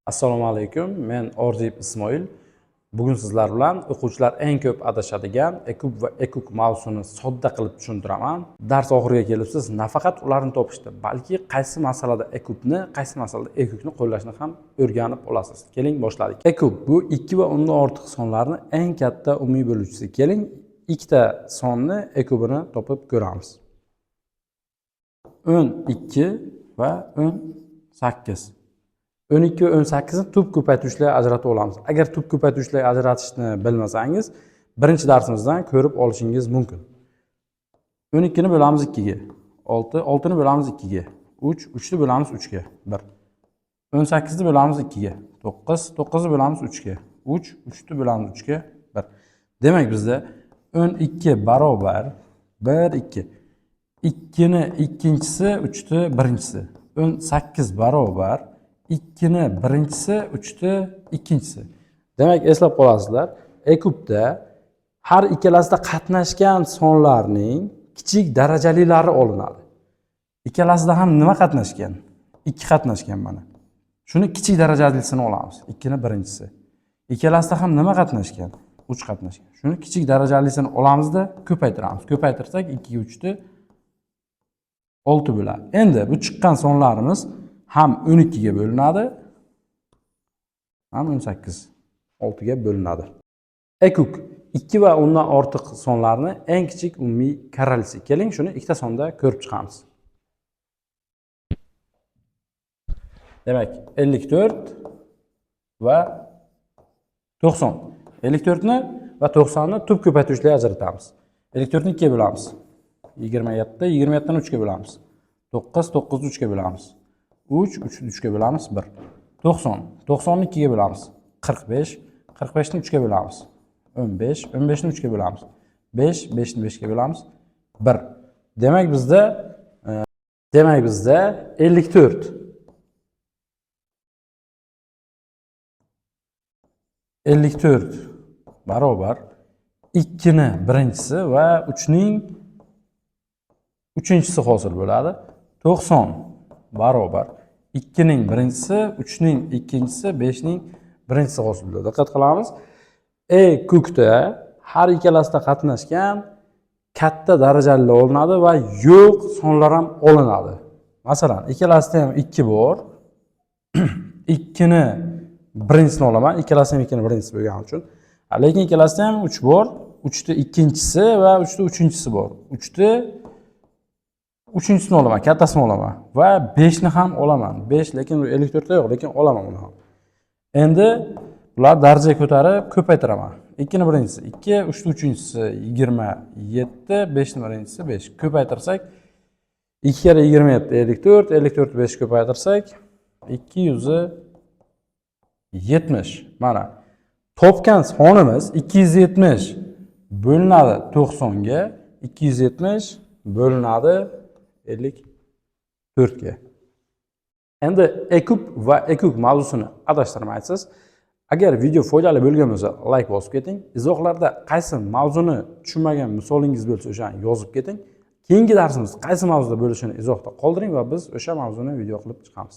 Assalomu alaykum. Men Orziyev Ismoil. Bugun sizlar bilan o'quvchilar eng ko'p adashadigan ekub va ekuk mavzusini sodda qilib tushuntiraman. Dars oxiriga kelib siz nafaqat ularni topishda, balki qaysi masalada ekubni, qaysi masalada ekukni qo'llashni ham o'rganib olasiz. Keling boshladik. Ekub bu 2 va undan ortiq sonlarning eng katta umumiy bo'luvchisi. Keling, ikkita sonni ekubini topib ko'ramiz. 12 va 18. 12 va 18 ni tub ko'paytirishlarga ajratib olamiz. Agar tub ko'paytirishlarga ajratishni bilmasangiz, birinchi darsimizdan ko'rib olishingiz mumkin. 12 ni bo'lamiz 2 ga. 6, 6 ni bo'lamiz 2 ga. 3, 3 ni bo'lamiz 3 ga. 1. 18 ni bo'lamiz 2 ga. 9, 9 ni bo'lamiz 3 ga. 3, 3 ni bo'lamiz 3 ga. 1. Demak bizda 12 barobar 1, 2. 2 ni ikkinchisi, 3 ni birinchisi. 18 barobar 2 ni birinchisi, 3 ni ikkinchisi. Demak, eslab qolasizlar, ekubda har ikkalasida qatnashgan sonlarning kichik darajalilari olinadi. Ikkalasida ham nima qatnashgan? 2 qatnashgan mana. Shuni kichik darajalisini olamiz. 2 ni birinchisi. Ikkalasida ham nima qatnashgan? 3 qatnashgan. Shuni kichik darajalisini olamizda ko'paytiramiz. Ko'paytirsak 2 ga 3 ni 6 bo'ladi. Endi bu chiqqan sonlarimiz ham 12 ga bo'linadi, ham 18, 6 ga bo'linadi. Ekuk 2 va undan ortiq sonlarni eng kichik umumiy karralisi. Keling, shuni ikkita sonda ko'rib chiqamiz. Demak, 54 va 90. 54 ni va 90 ni tub ko'paytirishlarga ajratamiz. 54 ni 2 ga bo'lamiz. 27, 27 ni 3 ga bo'lamiz. 9, 9 ni 3 ga bo'lamiz. 3, 3 ni 3 ga bo'lamiz 1. 90, 90 ni 2 ga bo'lamiz. 45, 45 ni 3 ga bo'lamiz. 15, 15 ni 3 ga bo'lamiz. 5, 5 ni 5 ga bo'lamiz. 1. Demak bizda 54 barobar 2 ni birinchisi va 3 ning uchinchisi hosil bo'ladi. 90 barobar 2 ning birinchisi, 3 ning ikkinchisi, 5 ning birinchisi hosil bo'ladi. Diqqat qilamiz. Ekukda har ikkalasida qatnashgan katta darajalilar olinadi va yo'q sonlar ham olinadi. Masalan, ikkalasida ham 2 bor. 2 ni birinchisini olaman. Ikkalasida ham 2 ni birinchisi bo'lgani uchun. Lekin ikkalasida ham 3 bor. 3 ni ikkinchisi va 3 ni uchinchisi bor. 3 ni uchinchisini olaman, kattasini olaman va 5 ni ham olaman. 5 lekin 54 da yo'q, lekin olaman uni ham. Endi bular darajaga ko'tarib ko'paytiraman. 2 ni birinchisi 2, 3 ni uchinchisi 27, 5 ni birinchisi 5. Ko'paytirsak 2 kere 27 54, 54 ni 5 ko'paytirsak 270. Mana topgan sonimiz 270 bo'linadi 90 ga, 270 bo'linadi 54 ga. Endi ekub va ekuk mavzusini adashtirmaysiz. Agar video foydali bo'lgan bo'lsa, like bosib keting. Izohlarda qaysi mavzuni tushunmagan misolingiz bo'lsa, o'shani yozib keting. Keyingi darsimiz qaysi mavzuda bo'lishini izohda qoldiring va biz o'sha mavzuni video qilib chiqamiz.